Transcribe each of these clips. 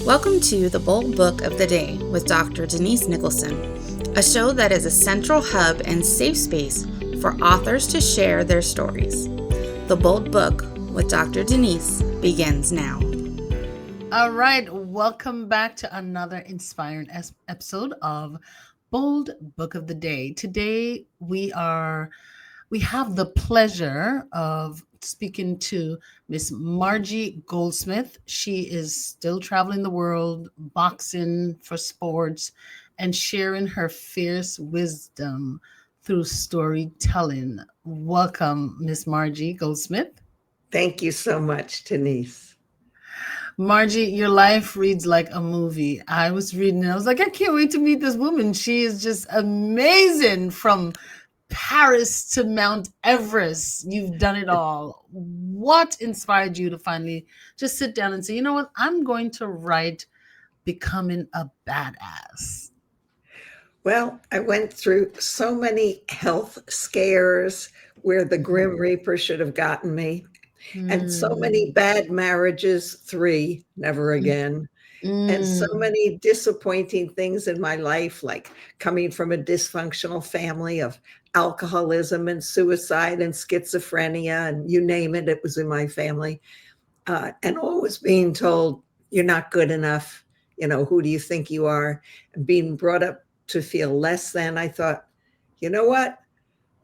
Welcome to the Bold Book of the Day with Dr. Denise Nicholson, a show that is a central hub and safe space for authors to share their stories. The Bold Book with Dr. Denise begins now. All right, welcome back to another inspiring episode of Bold Book of the Day. Today we have the pleasure of speaking to Miss Margie Goldsmith. She is still traveling the world, boxing for sports, and sharing her fierce wisdom through storytelling. Welcome, Miss Margie Goldsmith. Thank you so much, Denise. Margie, your life reads like a movie. I was reading and I was like, I can't wait to meet this woman. She is just amazing, from Paris to Mount Everest. You've done it all. What inspired you to finally just sit down and say, you know what, I'm going to write Becoming a Badass? Well, I went through so many health scares where the Grim Reaper should have gotten me, and so many bad marriages, 3, never again. And so many disappointing things in my life, like coming from a dysfunctional family of alcoholism and suicide and schizophrenia, and you name it, it was in my family. And always being told, you're not good enough. You know, who do you think you are? And being brought up to feel less than. I thought, you know what?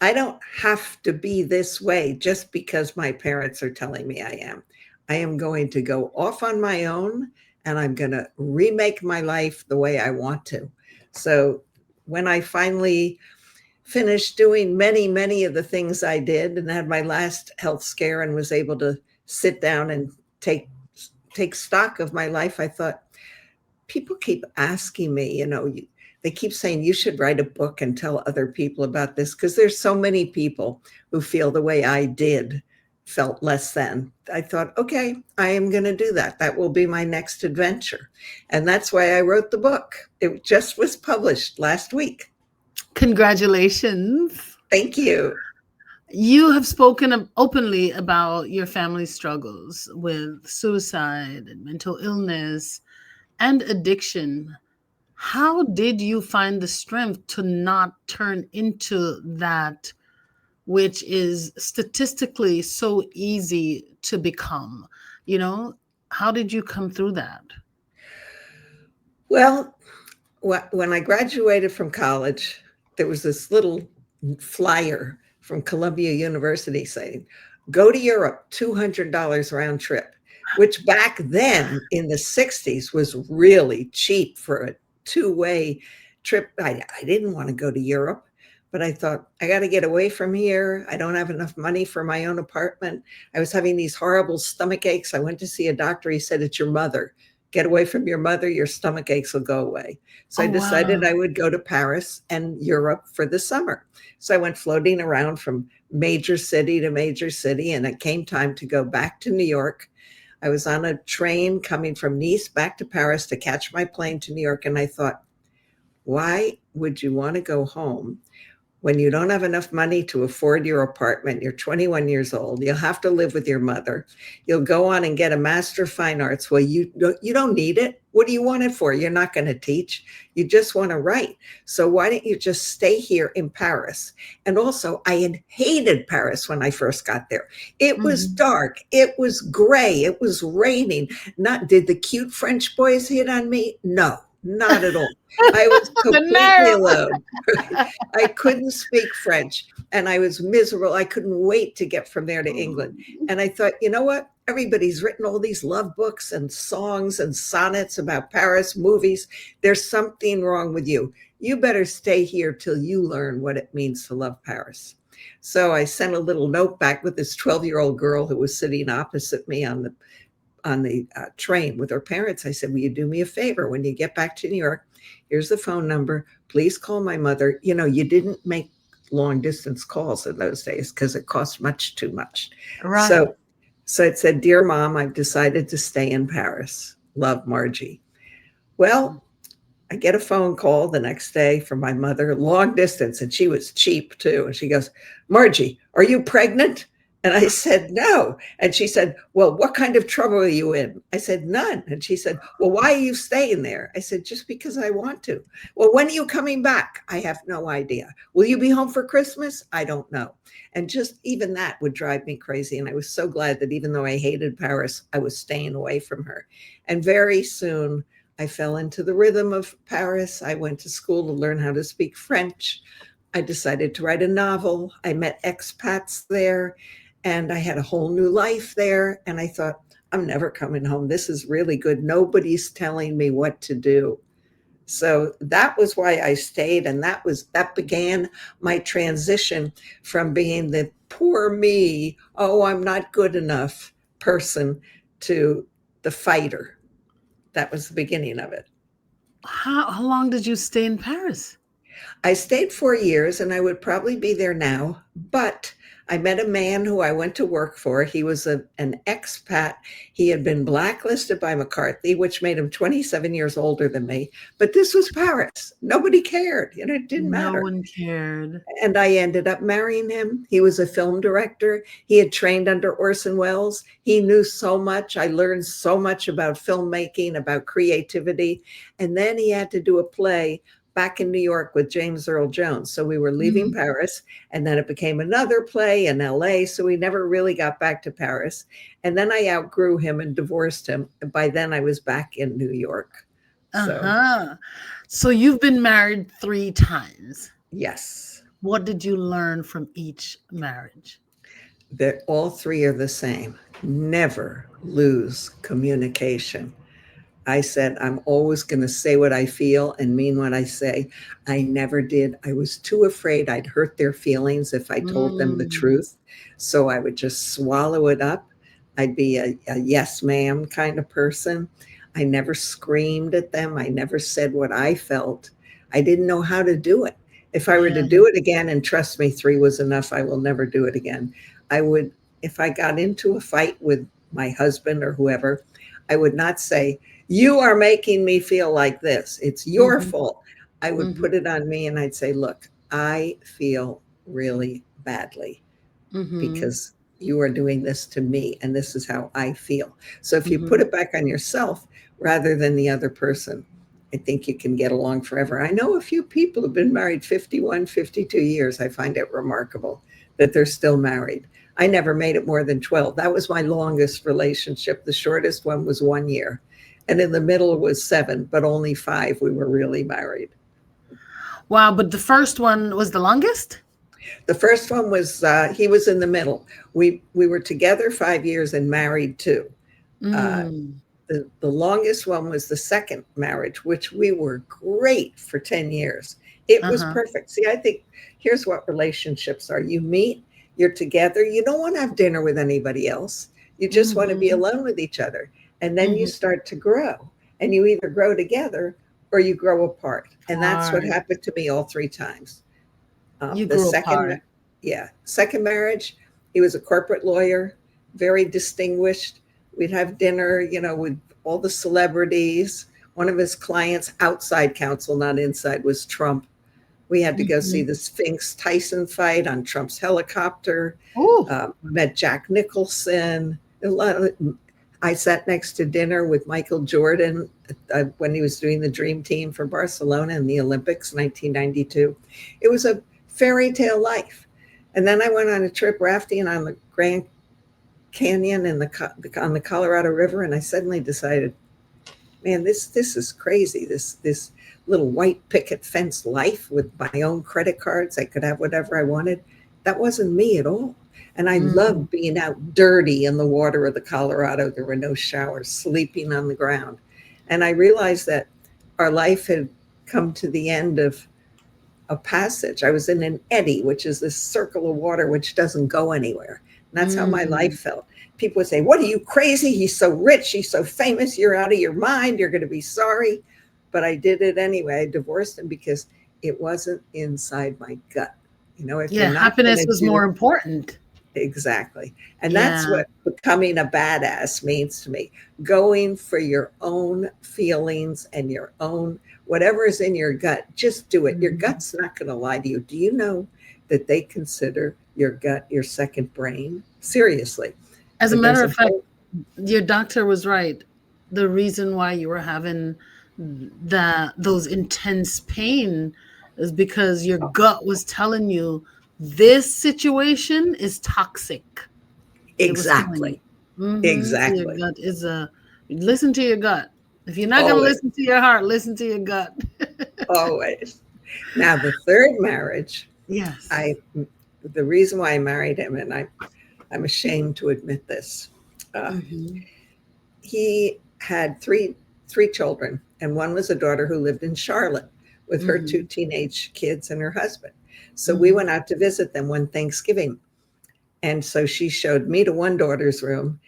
I don't have to be this way just because my parents are telling me I am. I am going to go off on my own, and I'm going to remake my life the way I want to. So when I finally finished doing many of the things I did and had my last health scare and was able to sit down and take stock of my life, I thought, people keep asking me, they keep saying you should write a book and tell other people about this, because there's so many people who feel the way I did, felt less than. I thought, okay, I am going to do that. That will be my next adventure. And that's why I wrote the book. It just was published last week. Congratulations. Thank you. You have spoken openly about your family's struggles with suicide and mental illness and addiction. How did you find the strength to not turn into that, which is statistically so easy to become? How did you come through that? Well, when I graduated from college, there was this little flyer from Columbia University saying, go to Europe, $200 round trip, which back then in the 60s was really cheap for a 2-way trip. I didn't want to go to Europe, but I thought, I got to get away from here. I don't have enough money for my own apartment. I was having these horrible stomach aches. I went to see a doctor. He said, it's your mother. Get away from your mother. Your stomach aches will go away. So I decided I would go to Paris and Europe for the summer. So I went floating around from major city to major city, and it came time to go back to New York. I was on a train coming from Nice back to Paris to catch my plane to New York. And I thought, why would you want to go home when you don't have enough money to afford your apartment? You're 21 years old. You'll have to live with your mother. You'll go on and get a Master of Fine Arts. Well, you don't need it. What do you want it for? You're not going to teach. You just want to write. So why don't you just stay here in Paris? And also, I had hated Paris when I first got there. It was dark. It was gray. It was raining. Did the cute French boys hit on me? No. Not at all. I was completely alone. I couldn't speak French, and I was miserable. I couldn't wait to get from there to England. And I thought, you know what? Everybody's written all these love books and songs and sonnets about Paris, movies. There's something wrong with you. You better stay here till you learn what it means to love Paris. So I sent a little note back with this 12-year-old girl who was sitting opposite me on the train with her parents. I said, will you do me a favor? When you get back to New York, here's the phone number. Please call my mother. You didn't make long distance calls in those days because it cost much too much. Right. So it said, dear mom, I've decided to stay in Paris. Love, Margie. Well, I get a phone call the next day from my mother, long distance, and she was cheap too. And she goes, Margie, are you pregnant? And I said, no. And she said, well, what kind of trouble are you in? I said, none. And she said, well, why are you staying there? I said, just because I want to. Well, when are you coming back? I have no idea. Will you be home for Christmas? I don't know. And just even that would drive me crazy. And I was so glad that even though I hated Paris, I was staying away from her. And very soon I fell into the rhythm of Paris. I went to school to learn how to speak French. I decided to write a novel. I met expats there. And I had a whole new life there. And I thought, I'm never coming home. This is really good. Nobody's telling me what to do. So that was why I stayed. And that began my transition from being the poor me, oh, I'm not good enough person, to the fighter. That was the beginning of it. How long did you stay in Paris? I stayed 4 years, and I would probably be there now, but I met a man who I went to work for. He was an expat. He had been blacklisted by McCarthy, which made him 27 years older than me. But this was Paris. Nobody cared. It didn't matter. No one cared. And I ended up marrying him. He was a film director. He had trained under Orson Welles. He knew so much. I learned so much about filmmaking, about creativity. And then he had to do a play back in New York with James Earl Jones. So we were leaving Paris, and then it became another play in LA. So we never really got back to Paris. And then I outgrew him and divorced him. And by then I was back in New York. So you've been married 3 times. Yes. What did you learn from each marriage? That all 3 are the same. Never lose communication. I said, I'm always going to say what I feel and mean what I say. I never did. I was too afraid I'd hurt their feelings if I told them the truth. So I would just swallow it up. I'd be a yes, ma'am kind of person. I never screamed at them. I never said what I felt. I didn't know how to do it. If I were to do it again, and trust me, 3 was enough, I will never do it again. I would, if I got into a fight with my husband or whoever, I would not say, you are making me feel like this. It's your fault. I would put it on me, and I'd say, look, I feel really badly because you are doing this to me, and this is how I feel. So if you put it back on yourself rather than the other person, I think you can get along forever. I know a few people who've been married 51, 52 years. I find it remarkable that they're still married. I never made it more than 12. That was my longest relationship. The shortest one was 1 year. And in the middle was 7, but only 5 we were really married. Wow, but the first one was the longest? The first one was, he was in the middle. We were together 5 years and married 2. The longest one was the second marriage, which we were great for 10 years. It was perfect. See, I think here's what relationships are. You meet, you're together. You don't want to have dinner with anybody else. You just want to be alone with each other. And then you start to grow, and you either grow together or you grow apart. And that's what happened to me all 3 times. You grew apart. Second marriage, he was a corporate lawyer, very distinguished. We'd have dinner, with all the celebrities. One of his clients, outside counsel, not inside, was Trump. We had to go see the Sphinx Tyson fight on Trump's helicopter. Met Jack Nicholson. I sat next to dinner with Michael Jordan when he was doing the Dream Team for Barcelona in the Olympics, 1992. It was a fairy tale life. And then I went on a trip rafting on the Grand Canyon and on the Colorado River, and I suddenly decided, man, this is crazy. This little white picket fence life with my own credit cards. I could have whatever I wanted. That wasn't me at all. And I loved being out dirty in the water of the Colorado. There were no showers, sleeping on the ground. And I realized that our life had come to the end of a passage. I was in an eddy, which is this circle of water which doesn't go anywhere. And that's how my life felt. People would say, what are you, crazy? He's so rich. He's so famous. You're out of your mind. You're going to be sorry. But I did it anyway. I divorced him because it wasn't inside my gut. If happiness was more important. Exactly. And that's what becoming a badass means to me. Going for your own feelings and your own, whatever is in your gut, just do it. Your gut's not going to lie to you. Do you know that they consider your gut your second brain? seriously. As a But matter there's of fact, your doctor was right. The reason why you were having those intense pain is because your gut was telling you this situation is toxic. It was telling you. exactly, Your exactly. gut is listen to your gut. If you're not going to Always, listen to your heart, listen to your gut. always. Now, the third marriage, Yes. I, the reason why I married him, and I'm ashamed to admit this, uh, Mm-hmm. he had three children, and one was a daughter who lived in Charlotte with her two Mm-hmm. teenage kids and her husband. So we Mm-hmm. went out to visit them one Thanksgiving. And so she showed me to one daughter's room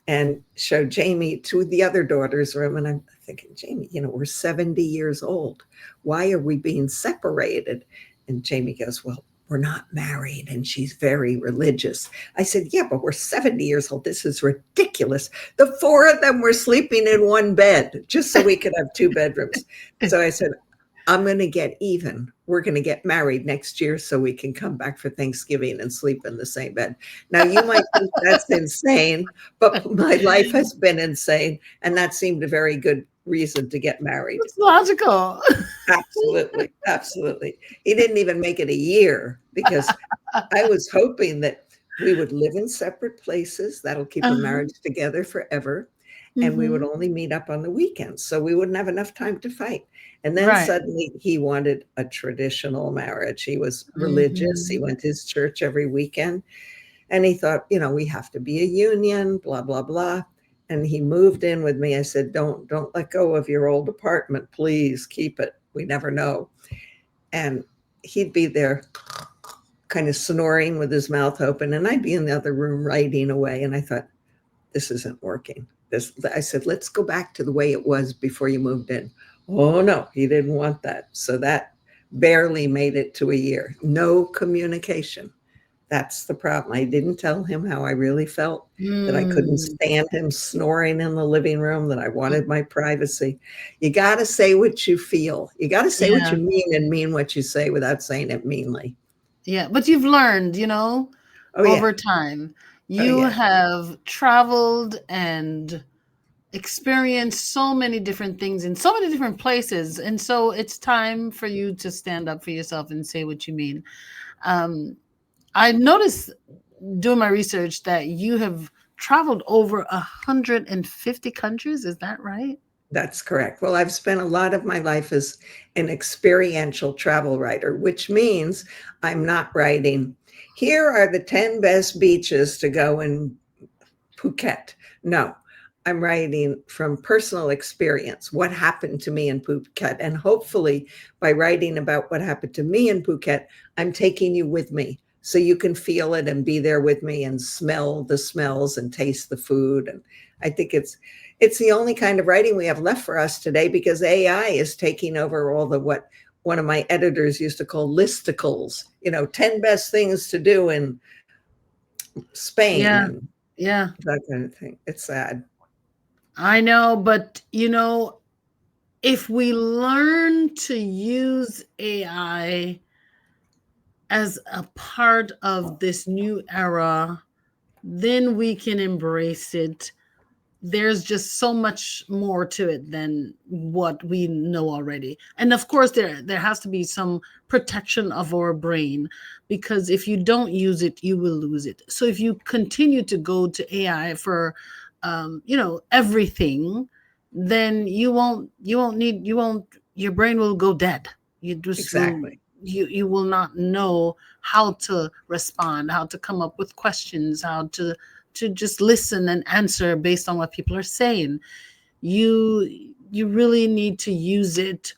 and showed Jamie to the other daughter's room. And I'm thinking, Jamie, we're 70 years old. Why are we being separated? And Jamie goes, well, we're not married. And she's very religious. I said, yeah, but we're 70 years old. This is ridiculous. The four of them were sleeping in one bed just so we could have two bedrooms. So I said, I'm going to get even. We're going to get married next year so we can come back for Thanksgiving and sleep in the same bed. Now, you might think that's insane, but my life has been insane. And that seemed a very good reason to get married. It's logical. Absolutely. Absolutely. He didn't even make it a year because I was hoping that we would live in separate places. That'll keep a Uh-huh. marriage together forever. And we would Mm-hmm. only meet up on the weekends. So we wouldn't have enough time to fight. And then Right. suddenly he wanted a traditional marriage. He was religious. He Mm-hmm. went to his church every weekend. And he thought, we have to be a union, blah, blah, blah. And he moved in with me. I said, don't let go of your old apartment. Please keep it. We never know. And he'd be there kind of snoring with his mouth open. And I'd be in the other room writing away. And I thought, this isn't working. I said, let's go back to the way it was before you moved in. Oh, no, he didn't want that. So that barely made it to a year. No communication. That's the problem. I didn't tell him how I really felt, that I couldn't Mm. stand him snoring in the living room, that I wanted my privacy. You got to say what you feel. You got to say what Yeah. you mean and mean what you say without saying it meanly. Yeah. But you've learned, Oh, yeah. over time, Oh, you yeah. have traveled and experienced so many different things in so many different places. And so it's time for you to stand up for yourself and say what you mean. I noticed doing my research that you have traveled over 150 countries. Is that right? That's correct. Well, I've spent a lot of my life as an experiential travel writer, which means I'm not writing, here are the 10 best beaches to go in Phuket. No, I'm writing from personal experience, what happened to me in Phuket. And hopefully, by writing about what happened to me in Phuket, I'm taking you with me so you can feel it and be there with me and smell the smells and taste the food. And I think it's the only kind of writing we have left for us today, because AI is taking over all the what one of my editors used to call listicles, 10 best things to do in Spain Yeah. and Yeah. that kind of thing. It's sad. I know, but if we learn to use AI as a part of this new era, then we can embrace it. There's just so much more to it than what we know already. And of course, there has to be some protection of our brain, because if you don't use it, you will lose it. So if you continue to go to AI for everything, then your brain will go dead. You just will Exactly. you will not know how to respond, how to come up with questions, how to just listen and answer based on what people are saying. You really need to use it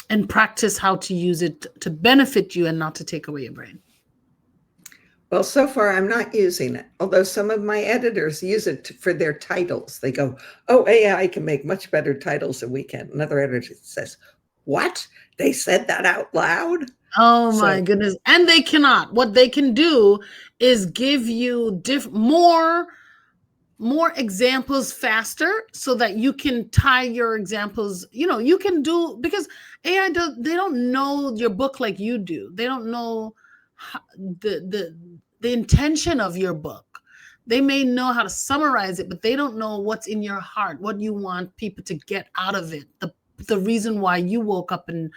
and practice how to use it to benefit you and not to take away your brain. Well, so far I'm not using it, although some of my editors use it for their titles. They go, oh, AI can make much better titles than we can. Another editor says, what? They said that out loud? Oh my So, goodness. And they cannot. What they can do is give you more examples faster, so that you can tie your examples. You can do, because they don't know your book like you do. They don't know how, the intention of your book. They may know how to summarize it, but they don't know what's in your heart, what you want people to get out of it, the reason why you woke up and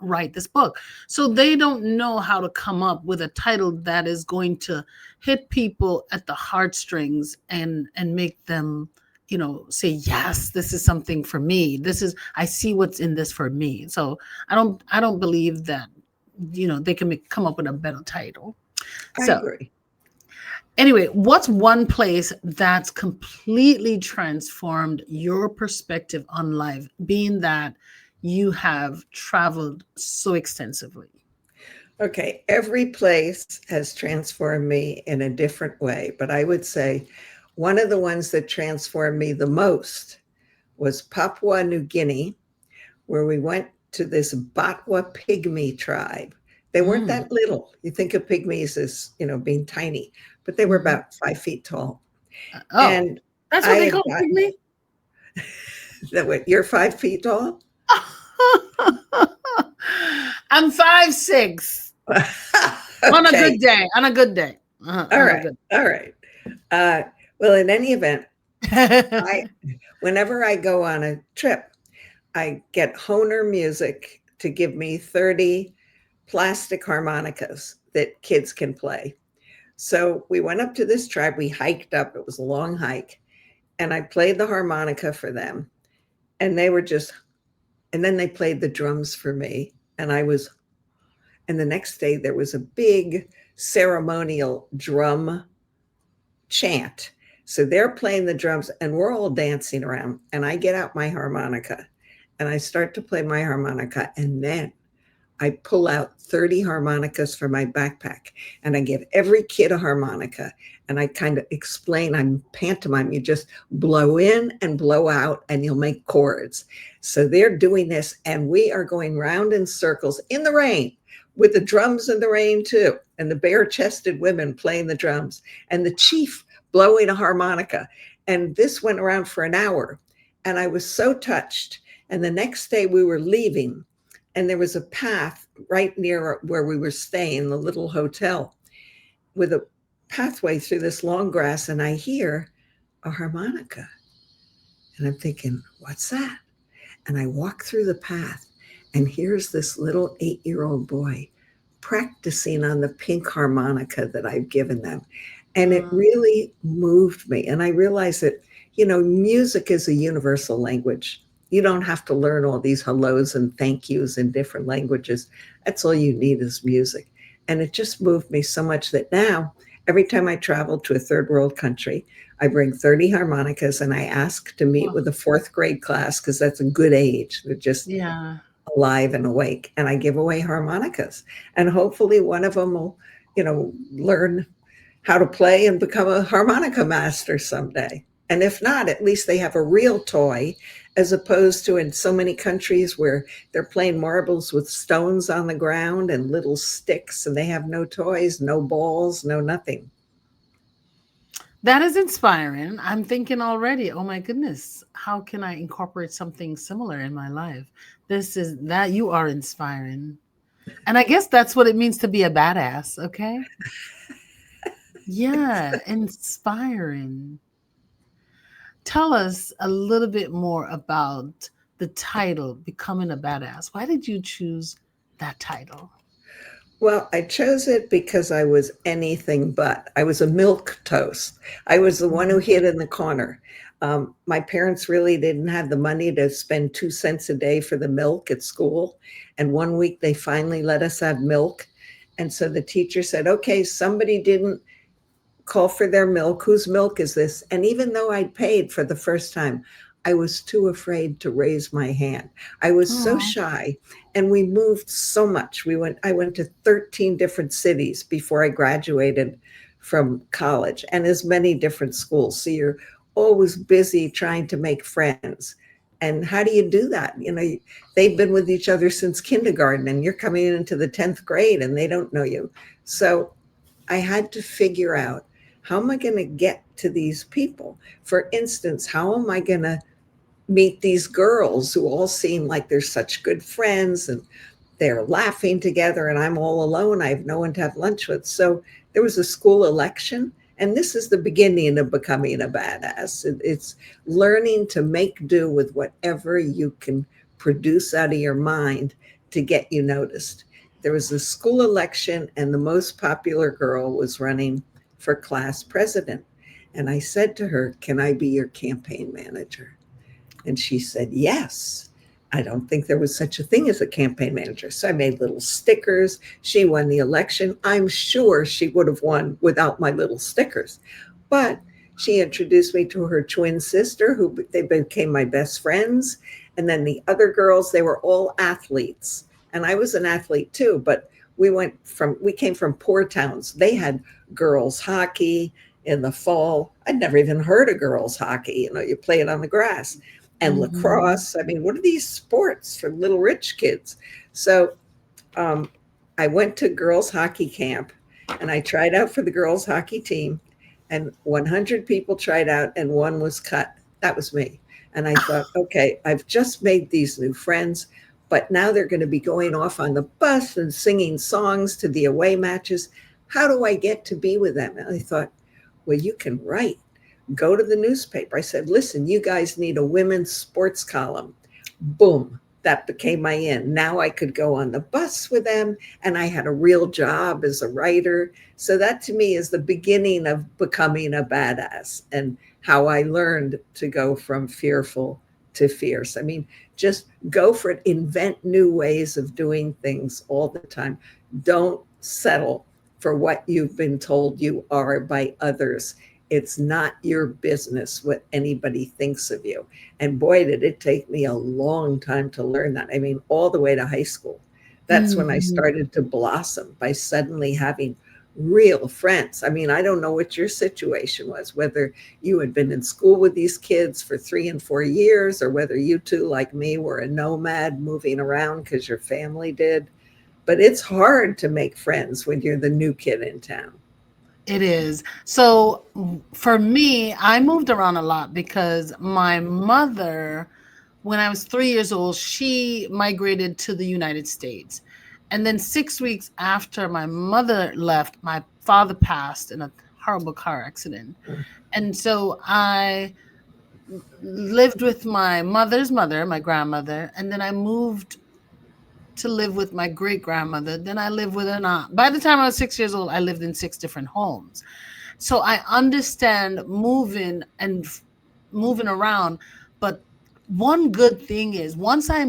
write this book. So they don't know how to come up with a title that is going to hit people at the heartstrings and make them, say, yes, this is something for me. I see what's in this for me. So I don't believe that, they can come up with a better title. I So agree. anyway, what's one place that's completely transformed your perspective on life, being that you have traveled so extensively? Okay, every place has transformed me in a different way, but I would say one of the ones that transformed me the most was Papua New Guinea, where we went to this Batwa pygmy tribe. They weren't that little. You think of pygmies as, being tiny, but they were about 5 feet tall. Oh, And that's what I they had call gotten me? that way. You're 5 feet tall? I'm 5'6". On a Okay. good day. On a good day. All right. All right. Well, in any event, whenever I go on a trip, I get Hohner Music to give me 30 plastic harmonicas that kids can play. So we went up to this tribe. We hiked up. It was a long hike. And I played the harmonica for them. And then they played the drums for me. And the next day there was a big ceremonial drum chant. So they're playing the drums and we're all dancing around. And I get out my harmonica and I start to play my harmonica. And then I pull out 30 harmonicas from my backpack and I give every kid a harmonica. And I kind of explain, I'm pantomime. You just blow in and blow out and you'll make chords. So they're doing this and we are going round in circles in the rain with the drums in the rain too. And the bare-chested women playing the drums and the chief blowing a harmonica. And this went around for an hour. And I was so touched. And the next day we were leaving and there was a path right near where we were staying, the little hotel, with a pathway through this long grass. And I hear a harmonica. And I'm thinking, what's that? And I walk through the path and here's this little 8-year-old boy practicing on the pink harmonica that I've given them. And it really moved me. And I realized that, music is a universal language. You don't have to learn all these hellos and thank yous in different languages. That's all you need is music. And it just moved me so much that now, every time I travel to a third world country, I bring 30 harmonicas and I ask to meet with a 4th grade class because that's a good age. They're just alive and awake. And I give away harmonicas. And hopefully one of them will, learn how to play and become a harmonica master someday. And if not, at least they have a real toy, as opposed to in so many countries where they're playing marbles with stones on the ground and little sticks and they have no toys, no balls, no nothing. That is inspiring. I'm thinking already, oh my goodness, how can I incorporate something similar in my life? You are inspiring. And I guess that's what it means to be a badass, okay? Yeah, inspiring. Tell us a little bit more about the title, Becoming a Badass. Why did you choose that title? Well, I chose it because I was anything but. I was a milquetoast. I was the one who hid in the corner. My parents really didn't have the money to spend 2 cents a day for the milk at school. And one week they finally let us have milk. And so the teacher said, okay, somebody didn't call for their milk. Whose milk is this? And even though I'd paid for the first time, I was too afraid to raise my hand. I was so shy and we moved so much. I went to 13 different cities before I graduated from college and as many different schools. So you're always busy trying to make friends. And how do you do that? They've been with each other since kindergarten and you're coming into the 10th grade and they don't know you. So I had to figure out, how am I going to get to these people? For instance, how am I going to meet these girls who all seem like they're such good friends and they're laughing together and I'm all alone. I have no one to have lunch with. So there was a school election. And this is the beginning of becoming a badass. It's learning to make do with whatever you can produce out of your mind to get you noticed. There was a school election, and the most popular girl was running for class president. And I said to her, "Can I be your campaign manager?" And she said, "Yes." I don't think there was such a thing as a campaign manager. So I made little stickers. She won the election. I'm sure she would have won without my little stickers. But she introduced me to her twin sister, who they became my best friends. And then the other girls, they were all athletes. And I was an athlete too, but we came from poor towns. They had girls hockey in the fall. I'd never even heard of girls hockey. You play it on the grass. And lacrosse. I mean, what are these sports for little rich kids? So I went to girls hockey camp and I tried out for the girls hockey team, and 100 people tried out and one was cut. That was me. And I thought, okay, I've just made these new friends, but now they're going to be going off on the bus and singing songs to the away matches. How do I get to be with them? And I thought, well, you can write. Go to the newspaper. I said, listen, you guys need a women's sports column. Boom. That became my in. Now I could go on the bus with them, and I had a real job as a writer. So that to me is the beginning of becoming a badass, and how I learned to go from fearful to fierce. I mean, just go for it. Invent new ways of doing things all the time. Don't settle for what you've been told you are by others. It's not your business what anybody thinks of you. And boy, did it take me a long time to learn that. I mean, all the way to high school. That's when I started to blossom, by suddenly having real friends. I mean, I don't know what your situation was, whether you had been in school with these kids for 3 and 4 years, or whether you two, like me, were a nomad moving around because your family did. But it's hard to make friends when you're the new kid in town. It is. So for me, I moved around a lot because my mother, when I was 3 years old, she migrated to the United States. And then 6 weeks after my mother left, my father passed in a horrible car accident. And so I lived with my mother's mother, my grandmother, and then I moved to live with my great grandmother. Then I lived with an aunt. By the time I was 6 years old, I lived in 6 different homes. So I understand moving around. But one good thing is once I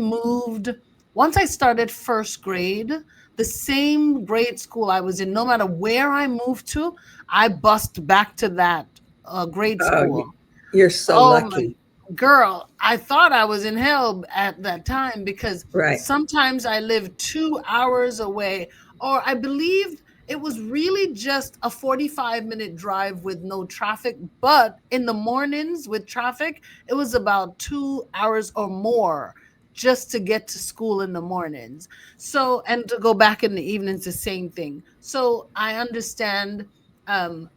started first grade, the same grade school I was in, no matter where I moved to, I bussed back to that grade school. You're so lucky. Girl, I thought I was in hell at that time, because sometimes I lived 2 hours away, or I believe it was really just a 45-minute drive with no traffic. But in the mornings with traffic, it was about 2 hours or more just to get to school in the mornings. So, and to go back in the evenings, the same thing. So I understand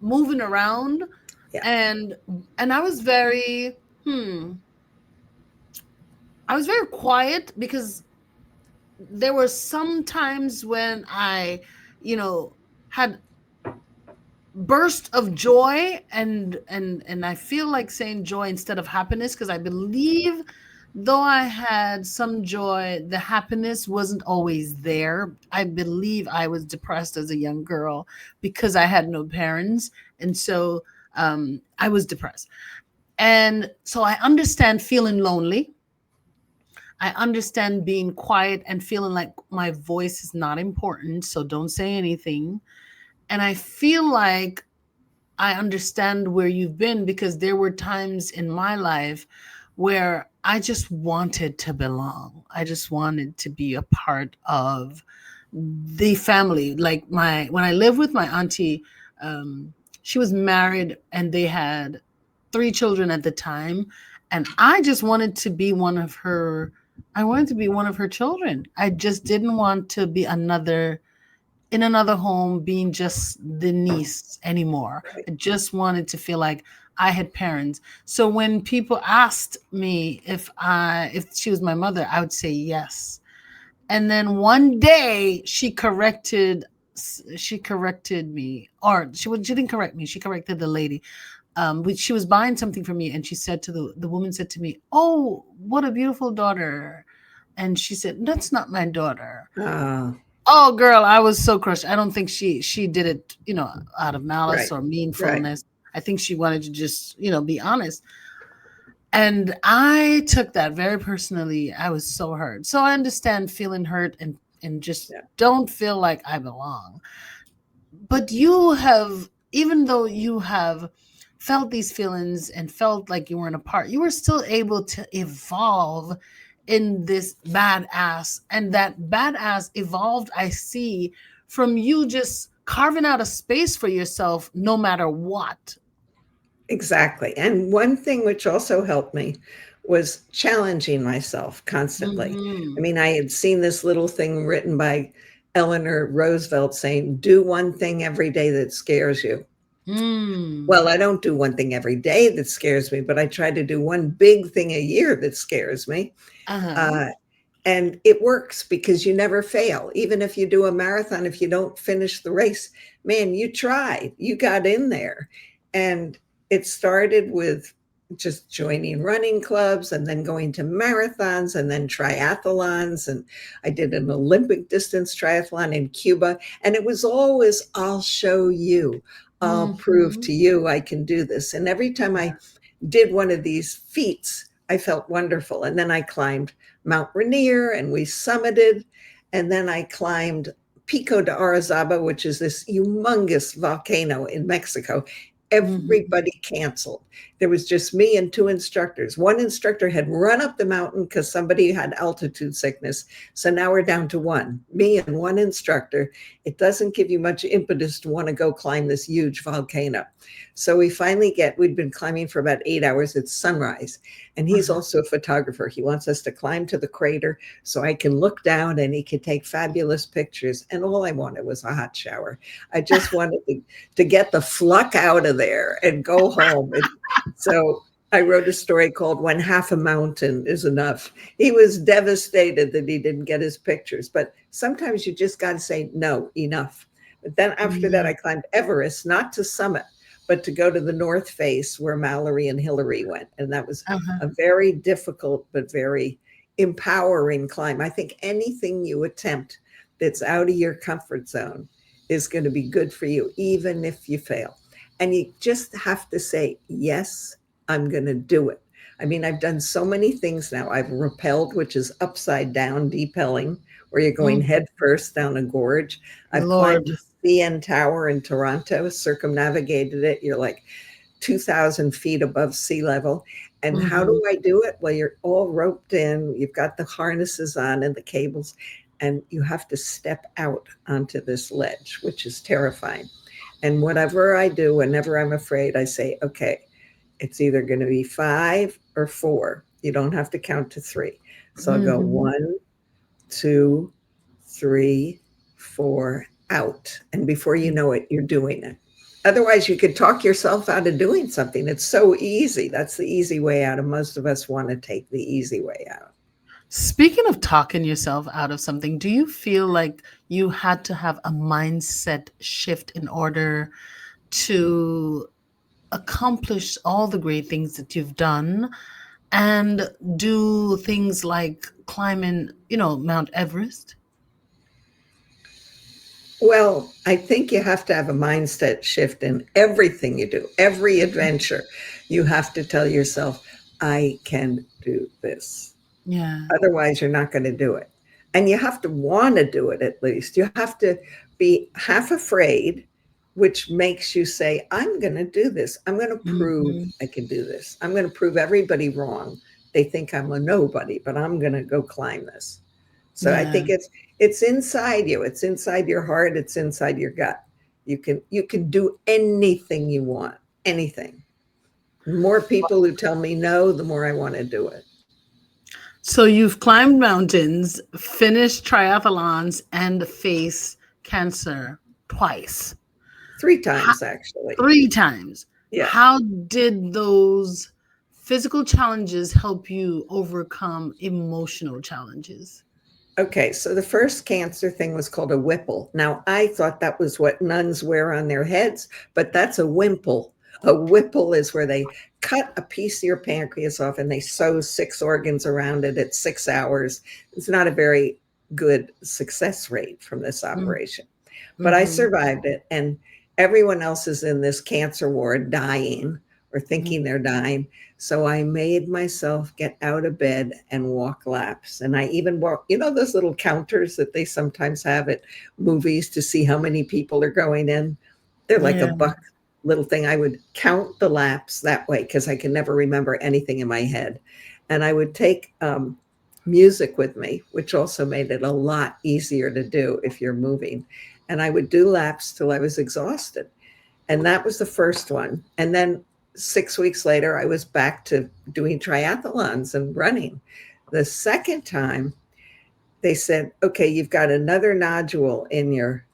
moving around, and I was very quiet, because there were some times when I, had burst of joy, and I feel like saying joy instead of happiness, because I believe though I had some joy, the happiness wasn't always there. I believe I was depressed as a young girl because I had no parents, and so I was depressed. And so I understand feeling lonely. I understand being quiet and feeling like my voice is not important, so don't say anything. And I feel like I understand where you've been, because there were times in my life where I just wanted to belong. I just wanted to be a part of the family. Like when I lived with my auntie, she was married and they had 3 children at the time. And I just wanted to be one of her. I wanted to be one of her children. I just didn't want to be in another home being just the niece anymore. I just wanted to feel like I had parents. So when people asked me if she was my mother, I would say yes. And then one day she corrected me, or she didn't correct me. She corrected the lady. She was buying something for me, and she said to the woman said to me, "Oh, what a beautiful daughter." And she said, "That's not my daughter." Oh, Oh, girl, I was so crushed. I don't think she did it, out of malice right, or right. meanfulness. I think she wanted to just, be honest. And I took that very personally. I was so hurt. So I understand feeling hurt and just Yeah, don't feel like I belong. But you have, even though you have felt these feelings and felt like you weren't apart, you were still able to evolve in this badass. And that badass evolved, I see, from you just carving out a space for yourself no matter what. exactly. And one thing which also helped me was challenging myself constantly. I Mm-hmm. mean, I had seen this little thing written by Eleanor Roosevelt saying, do one thing every day that scares you. Mm. Well, I don't do one thing every day that scares me, but I try to do one big thing a year that scares me. Uh-huh. Uh, and it works because you never fail. Even if you do a marathon, if you don't finish the race, man, you tried, you got in there. And it started with just joining running clubs and then going to marathons and then triathlons. And I did an Olympic distance triathlon in Cuba. And it was always, I'll show you, I'll prove Mm-hmm. to you I can do this. And every time I did one of these feats, I felt wonderful. And then I climbed Mount Rainier and we summited. And then I climbed Pico de Orizaba, which is this humongous volcano in Mexico. Mm-hmm. Everybody canceled. There was just me and two instructors. One instructor had run up the mountain because somebody had altitude sickness. So now we're down to one, me and one instructor. It doesn't give you much impetus to want to go climb this huge volcano. So we'd been climbing for about 8 hours. It's sunrise. And he's Uh-huh. also a photographer. He wants us to climb to the crater so I can look down and he can take fabulous pictures. And all I wanted was a hot shower. I just wanted to get the fluck out of there and go home. And so I wrote a story called When Half a Mountain is Enough. He was devastated that he didn't get his pictures, but sometimes you just got to say, no, enough. But then after that, Mm-hmm. I climbed Everest, not to summit, but to go to the North Face where Mallory and Hillary went. And that was Uh-huh. a very difficult, but very empowering climb. I think anything you attempt that's out of your comfort zone is going to be good for you, even if you fail. And you just have to say, yes, I'm going to do it. I mean, I've done so many things now. I've rappelled, which is upside down depelling, where you're going Mm. head first down a gorge. I've climbed Lord. the CN Tower in Toronto, circumnavigated it. You're like 2,000 feet above sea level. And how Mm-hmm. do I do it? Well, you're all roped in, you've got the harnesses on and the cables, and you have to step out onto this ledge, which is terrifying. And whatever I do, whenever I'm afraid, I say, okay, it's either going to be 5 or 4. You don't have to count to 3. So I'll go Mm-hmm. 1, 2, 3, 4, out. And before you know it, you're doing it. Otherwise, you could talk yourself out of doing something. It's so easy. That's the easy way out. And most of us want to take the easy way out. Speaking of talking yourself out of something, do you feel like you had to have a mindset shift in order to accomplish all the great things that you've done and do things like climbing, Mount Everest? Well, I think you have to have a mindset shift in everything you do, every adventure. You have to tell yourself, I can do this. Yeah. Otherwise, you're not going to do it. And you have to want to do it at least. You have to be half afraid, which makes you say, I'm going to do this. I'm going to prove Mm-hmm. I can do this. I'm going to prove everybody wrong. They think I'm a nobody, but I'm going to go climb this. So I Yeah. think it's inside you. It's inside your heart. It's inside your gut. You can do anything you want, anything. The more people who tell me no, the more I want to do it. So you've climbed mountains, finished triathlons, and face cancer twice. 3 times actually. 3 times. Yeah. How did those physical challenges help you overcome emotional challenges? Okay, so the first cancer thing was called a whipple. Now, I thought that was what nuns wear on their heads, but that's a wimple. A whipple is where they cut a piece of your pancreas off and they sew 6 organs around it at 6 hours. It's not a very good success rate from this operation, but I Mm-hmm. survived it. And everyone else is in this cancer ward dying or thinking they're dying. So I made myself get out of bed and walk laps. And I even walk, those little counters that they sometimes have at movies to see how many people are going in? They're like a Yeah. buck little thing. I would count the laps that way because I can never remember anything in my head. And I would take music with me, which also made it a lot easier to do if you're moving. And I would do laps till I was exhausted. And that was the first one. And then 6 weeks later, I was back to doing triathlons and running. The second time, they said, okay, you've got another nodule in your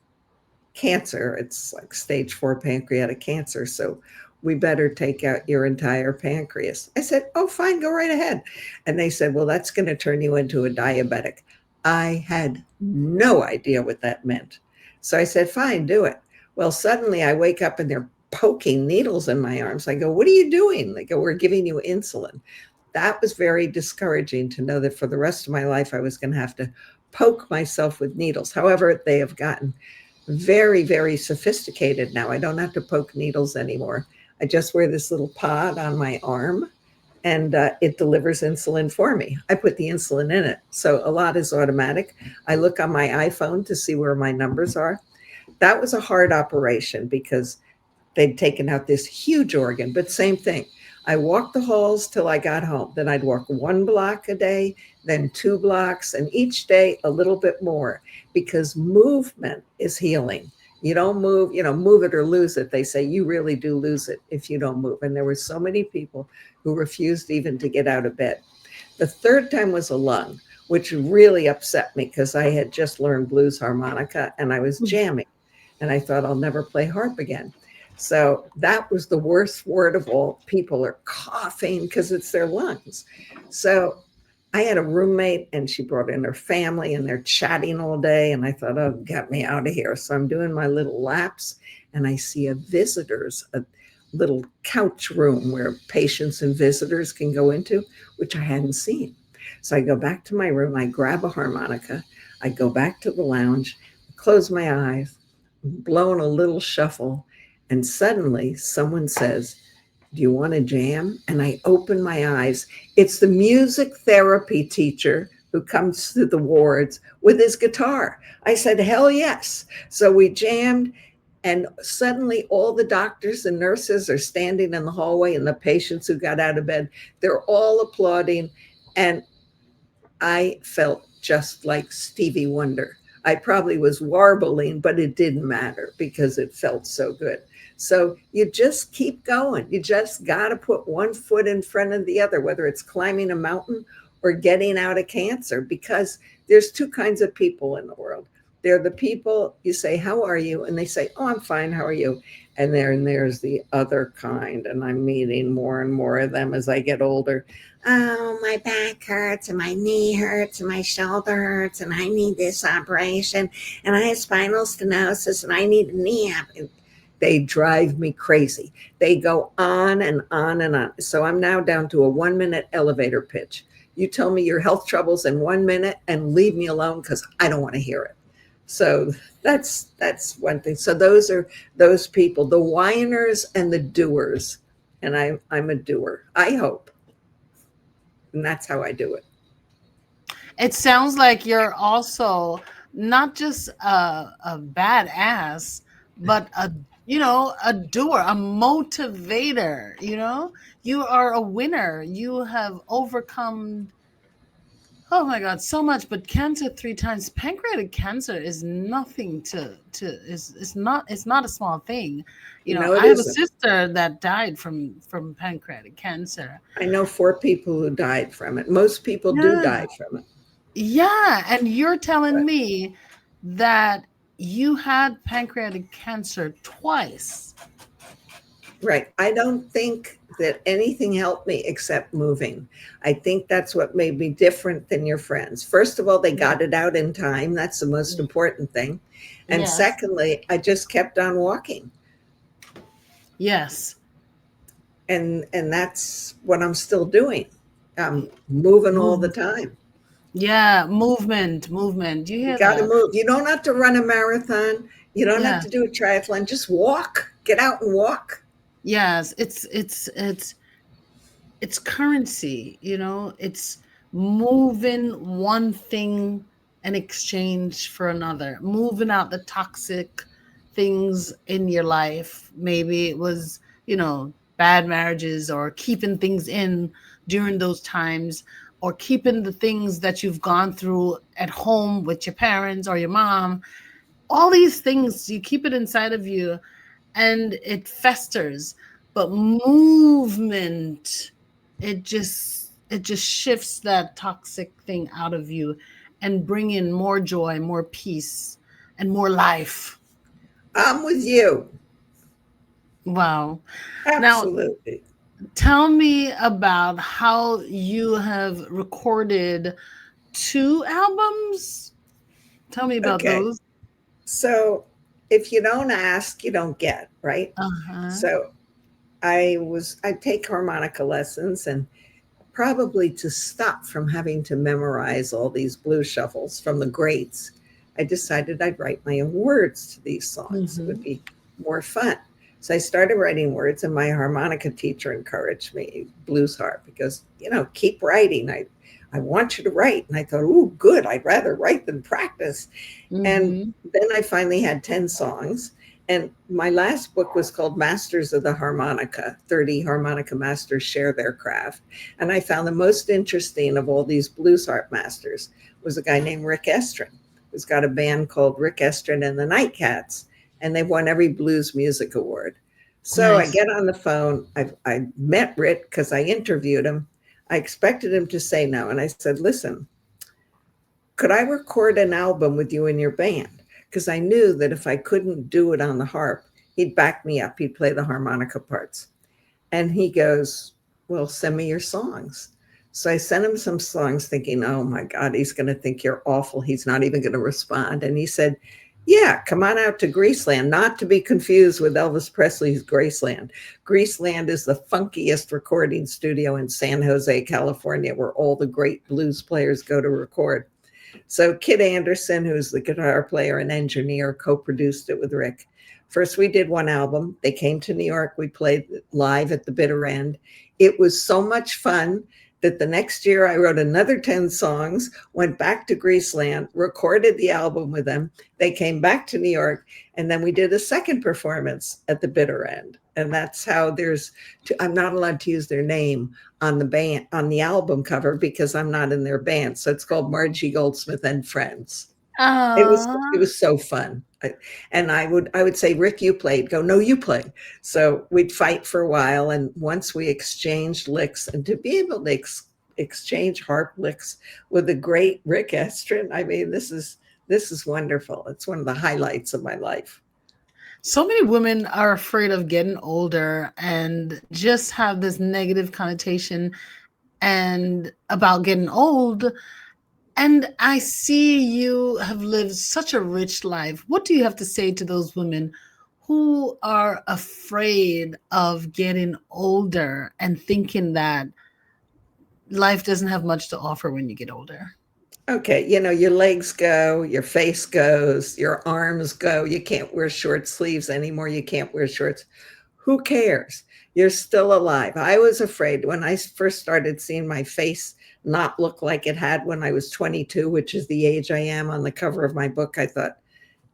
cancer. It's like stage 4 pancreatic cancer. So we better take out your entire pancreas. I said, oh, fine, go right ahead. And they said, well, that's going to turn you into a diabetic. I had no idea what that meant. So I said, fine, do it. Well, suddenly I wake up and they're poking needles in my arms. I go, what are you doing? They go, we're giving you insulin. That was very discouraging to know that for the rest of my life, I was going to have to poke myself with needles. However, they have gotten very, very sophisticated now. I don't have to poke needles anymore. I just wear this little pod on my arm and it delivers insulin for me. I put the insulin in it. So a lot is automatic. I look on my iPhone to see where my numbers are. That was a hard operation because they'd taken out this huge organ, but same thing. I walked the halls till I got home. Then I'd walk 1 block a day, then 2 blocks, and each day a little bit more because movement is healing. You don't move, move it or lose it. They say you really do lose it if you don't move. And there were so many people who refused even to get out of bed. The third time was a lung, which really upset me because I had just learned blues harmonica and I was jamming. And I thought I'll never play harp again. So that was the worst word of all. People are coughing because it's their lungs. So I had a roommate and she brought in her family and they're chatting all day. And I thought, oh, get me out of here. So I'm doing my little laps and I see a little couch room where patients and visitors can go into, which I hadn't seen. So I go back to my room, I grab a harmonica, I go back to the lounge, close my eyes, blowing a little shuffle. And suddenly someone says, do you want to jam? And I open my eyes. It's the music therapy teacher who comes through the wards with his guitar. I said, hell yes. So we jammed. And suddenly all the doctors and nurses are standing in the hallway and the patients who got out of bed, they're all applauding. And I felt just like Stevie Wonder. I probably was warbling, but it didn't matter because it felt so good. So you just keep going. You just got to put one foot in front of the other, whether it's climbing a mountain or getting out of cancer, because there's 2 kinds of people in the world. They're the people you say, how are you? And they say, oh, I'm fine. How are you? And there's the other kind. And I'm meeting more and more of them as I get older. Oh, my back hurts and my knee hurts and my shoulder hurts and I need this operation and I have spinal stenosis and I need a knee up. They drive me crazy. They go on and on and on. So I'm now down to a 1-minute elevator pitch. You tell me your health troubles in 1 minute and leave me alone because I don't want to hear it. So that's one thing. So those are those people, the whiners and the doers. And I'm a doer, I hope. And that's how I do it. It sounds like you're also not just a badass, but a doer, a motivator. You are a winner. You have overcome, oh my God, so much. But cancer 3 times, pancreatic cancer is nothing it's not a small thing. No, it I have a isn't. sister that died from pancreatic cancer. I know 4 people who died from it. Most people do Yeah. die from it. Yeah, and you're telling But, me that you had pancreatic cancer twice. right. I don't think that anything helped me except moving. I think that's what made me different than your friends. First of all, they got it out in time. That's the most important thing. And Yes. secondly, I just kept on walking. Yes. And that's what I'm still doing. I'm moving all the Move. time. Yeah. Movement. Do you You hear got to that? move. You don't have to run a marathon. You don't have Yeah. to do a triathlon. Just walk. Get out and walk. Yes. It's currency, it's moving one thing in exchange for another, moving out the toxic things in your life. Maybe it was, bad marriages, or keeping things in during those times, or keeping the things that you've gone through at home with your parents or your mom. All these things, you keep it inside of you and it festers. But movement, it just shifts that toxic thing out of you and bring in more joy, more peace, and more life. I'm with you. Wow. Now, Absolutely. tell me about how you have recorded 2 albums. Tell me about Okay. those. So if you don't ask, you don't get, right? Uh-huh. So I take harmonica lessons, and probably to stop from having to memorize all these blues shuffles from the greats, I decided I'd write my own words to these songs. It would Mm-hmm. be more fun. So I started writing words, and my harmonica teacher encouraged me, blues harp, because, keep writing. I want you to write. And I thought, oh, good. I'd rather write than practice. And Mm-hmm. then I finally had 10 songs. And my last book was called Masters of the Harmonica. 30 harmonica masters share their craft. And I found the most interesting of all these blues harp masters was a guy named Rick Estrin, who's got a band called Rick Estrin and the Nightcats. And they've won every blues music award. So I Nice. get on the phone. I met Rick because I interviewed him. I expected him to say no. And I said, listen, could I record an album with you in your band? Because I knew that if I couldn't do it on the harp, he'd back me up. He'd play the harmonica parts. And he goes, well, send me your songs. So I sent him some songs thinking, oh my God, he's going to think you're awful. He's not even going to respond. And he said, yeah, come on out to Graceland, not to be confused with Elvis Presley's Graceland. Graceland is the funkiest recording studio in San Jose, California, where all the great blues players go to record. So Kid Anderson, who's the guitar player and engineer, co-produced it with Rick. First, we did one album. They came to New York. We played live at the bitter end. It was so much fun that the next year I wrote another 10 songs, went back to Greaseland, recorded the album with them. They came back to New York, and then we did a second performance at the bitter end. And that's how I'm not allowed to use their name on the album cover because I'm not in their band. So it's called Margie Goldsmith and Friends. It Ah. was so fun. And I would say, Rick, you played. Go, no, you play. So we'd fight for a while, and once we exchanged licks, and to be able to exchange harp licks with the great Rick Estrin, I mean, this is wonderful. It's one of the highlights of my life. So many women are afraid of getting older and just have this negative connotation and about getting old. And I see you have lived such a rich life. What do you have to say to those women who are afraid of getting older and thinking that life doesn't have much to offer when you get older? Okay, your legs go, your face goes, your arms go. You can't wear short sleeves anymore. You can't wear shorts. Who cares? You're still alive. I was afraid when I first started seeing my face not look like it had when I was 22, which is the age I am on the cover of my book. I thought,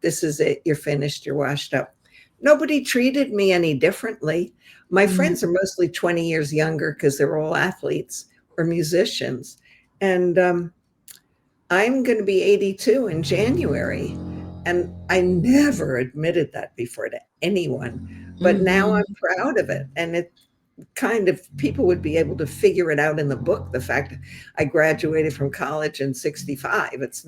this is it. You're finished. You're washed up. Nobody treated me any differently. My friends are mostly 20 years younger because they're all athletes or musicians. And I'm going to be 82 in January. And I never admitted that before to anyone. But now Mm-hmm. I'm proud of it. And it kind of, people would be able to figure it out in the book. The fact I graduated from college in 65, it's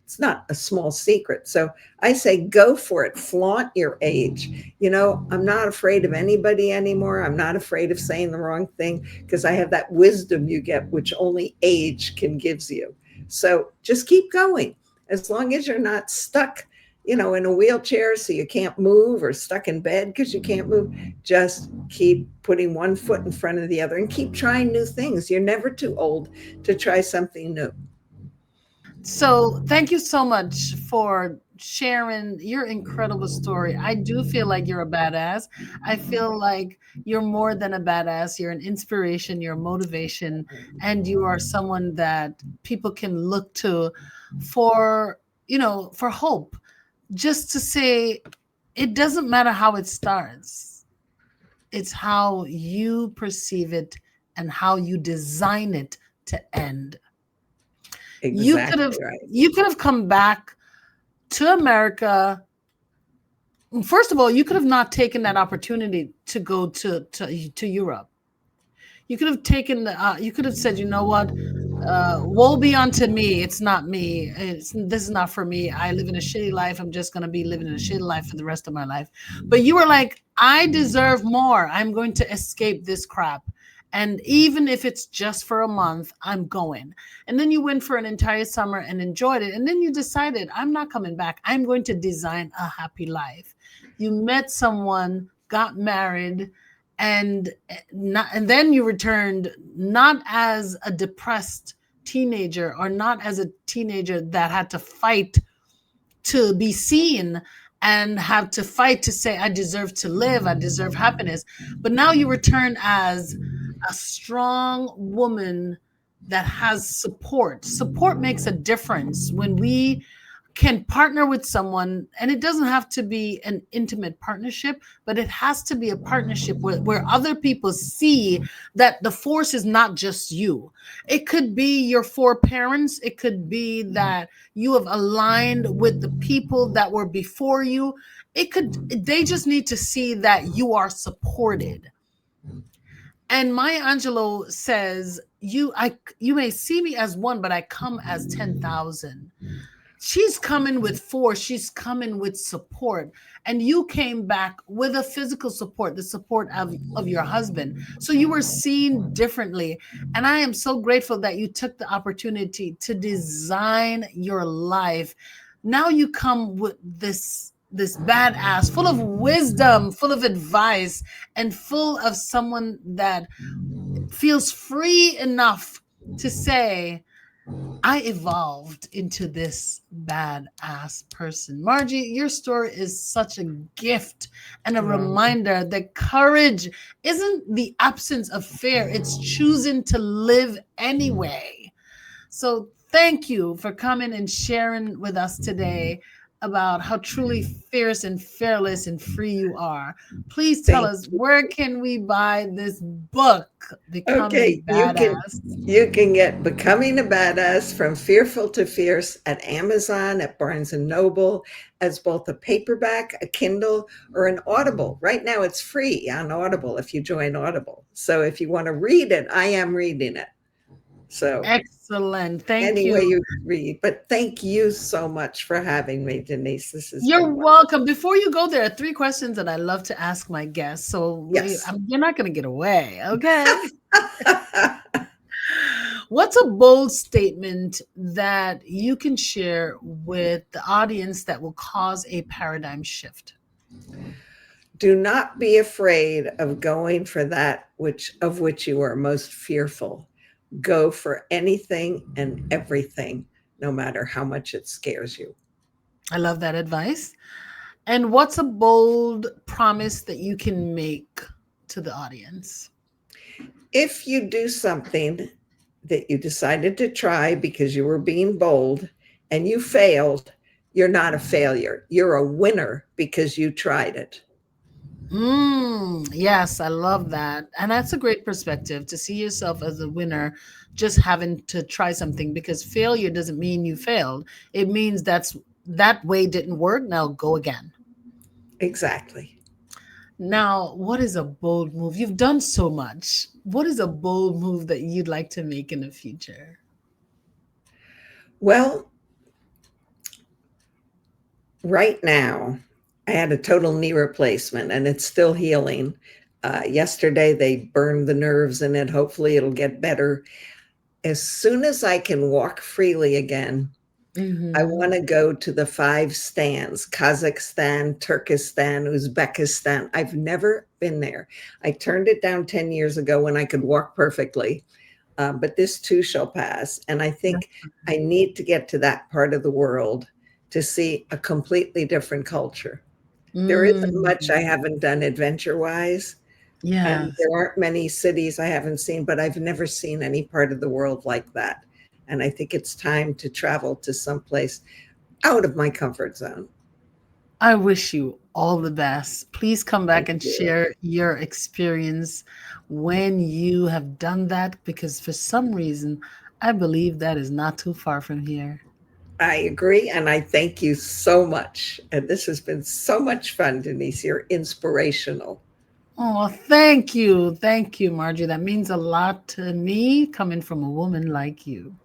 It's not a small secret. So I say, go for it. Flaunt your age. I'm not afraid of anybody anymore. I'm not afraid of saying the wrong thing because I have that wisdom you get, which only age can give you. So just keep going. As long as you're not stuck, in a wheelchair so you can't move, or stuck in bed because you can't move, just keep putting one foot in front of the other and keep trying new things. You're never too old to try something new. So thank you so much for sharing your incredible story. I do feel like you're a badass. I feel like you're more than a badass. You're an inspiration, you're a motivation, and you are someone that people can look to for, for hope. Just to say, it doesn't matter how it starts. It's how you perceive it and how you design it to end. Exactly right. You could have come back to America. First of all, you could have not taken that opportunity to go to Europe. You could have taken you could have said, you know what, woe be unto me. It's not me. This is not for me. I live in a shitty life. I'm just going to be living in a shitty life for the rest of my life. But you were like, I deserve more. I'm going to escape this crap. And even if it's just for a month, I'm going. And then you went for an entire summer and enjoyed it. And then you decided, I'm not coming back. I'm going to design a happy life. You met someone, got married, and then you returned, not as a depressed teenager, or not as a teenager that had to fight to be seen and have to fight to say, I deserve to live, I deserve happiness. But now you return as a strong woman that has support. Support makes a difference when we can partner with someone, and it doesn't have to be an intimate partnership, but it has to be a partnership where other people see that the force is not just you. It could be your four parents. It could be that you have aligned with the people that were before you. They just need to see that you are supported. And Maya Angelou says, you may see me as one, but I come as 10,000. She's coming with force. She's coming with support. And you came back with a physical support, the support of your husband. So you were seen differently. And I am so grateful that you took the opportunity to design your life. Now you come with this badass, full of wisdom, full of advice, and full of someone that feels free enough to say, I evolved into this badass person. Margie, your story is such a gift and a reminder that courage isn't the absence of fear. It's choosing to live anyway. So thank you for coming and sharing with us today about how truly fierce and fearless and free you are. Please tell us, where can we buy this book, Becoming Badass? You can get Becoming a Badass from Fearful to Fierce at Amazon, at Barnes & Noble, as both a paperback, a Kindle, or an Audible. Right now it's free on Audible if you join Audible. So if you want to read it, I am reading it. So excellent. Thank you. Anyway you read. But thank you so much for having me, Denise. You're welcome. Before you go, there are 3 questions that I love to ask my guests. So yes. You're not going to get away. Okay. What's a bold statement that you can share with the audience that will cause a paradigm shift? Do not be afraid of going for that of which you are most fearful. Go for anything and everything, no matter how much it scares you. I love that advice. And what's a bold promise that you can make to the audience? If you do something that you decided to try because you were being bold and you failed, you're not a failure. You're a winner because you tried it. Yes, I love that. And that's a great perspective, to see yourself as a winner, just having to try something, because failure doesn't mean you failed. It means that way didn't work. Now go again. Exactly. Now, what is a bold move? You've done so much. What is a bold move that you'd like to make in the future? Well, Right now, I had a total knee replacement and it's still healing. Yesterday, they burned the nerves in it. Hopefully, it'll get better. As soon as I can walk freely again, I Mhm. want to go to the 5 stands: Kazakhstan, Turkestan, Uzbekistan. I've never been there. I turned it down 10 years ago when I could walk perfectly, but this too shall pass. And I think I need to get to that part of the world to see a completely different culture. There isn't much I Mm. haven't done adventure-wise, and Yes. there aren't many cities I haven't seen, but I've never seen any part of the world like that. And I think it's time to travel to someplace out of my comfort zone. I wish you all the best. Please come back Thank and you. share your experience when you have done that, because for some reason, I believe that is not too far from here. I agree, and I thank you so much. And this has been so much fun, Denise. You're inspirational. Oh, thank you. Thank you, Margie. That means a lot to me coming from a woman like you.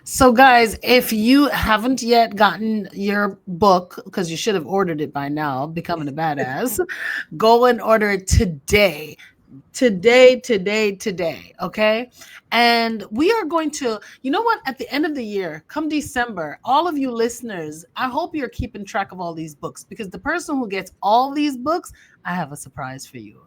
So, guys, if you haven't yet gotten your book, because you should have ordered it by now, Becoming a Badass, go and order it today. Today. Okay. And we are going to, you know what, at the end of the year, come December, all of you listeners, I hope you're keeping track of all these books, because the person who gets all these books, I have a surprise for you,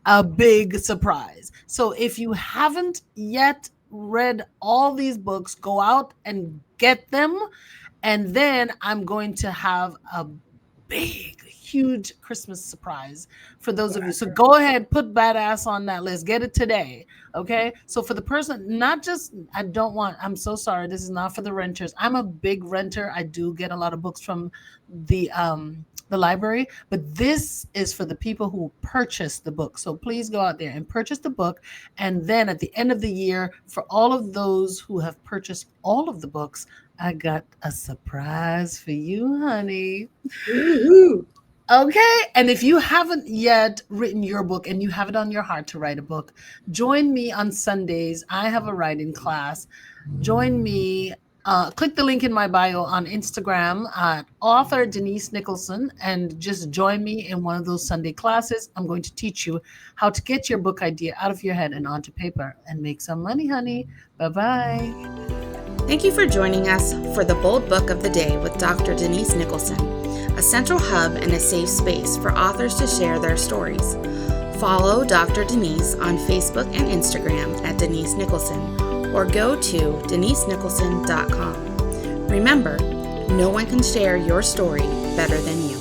a big surprise. So if you haven't yet read all these books, go out and get them. And then I'm going to have a big, huge Christmas surprise for those of you. So go ahead, put badass on that list. Get it today. Okay. So for the person, not just, I'm so sorry. This is not for the renters. I'm a big renter. I do get a lot of books from the library, but this is for the people who purchase the book. So please go out there and purchase the book. And then at the end of the year, for all of those who have purchased all of the books, I got a surprise for you, honey. Woo-hoo. Okay. And if you haven't yet written your book and you have it on your heart to write a book, join me on Sundays. I have a writing class. Join me. Click the link in my bio on Instagram at author Denise Nicholson and just join me in one of those Sunday classes. I'm going to teach you how to get your book idea out of your head and onto paper and make some money, honey. Bye-bye. Thank you for joining us for the Bold Book of the Day with Dr. Denise Nicholson, a central hub and a safe space for authors to share their stories. Follow Dr. Denise on Facebook and Instagram at Denise Nicholson, or go to denisenicholson.com. Remember, no one can share your story better than you.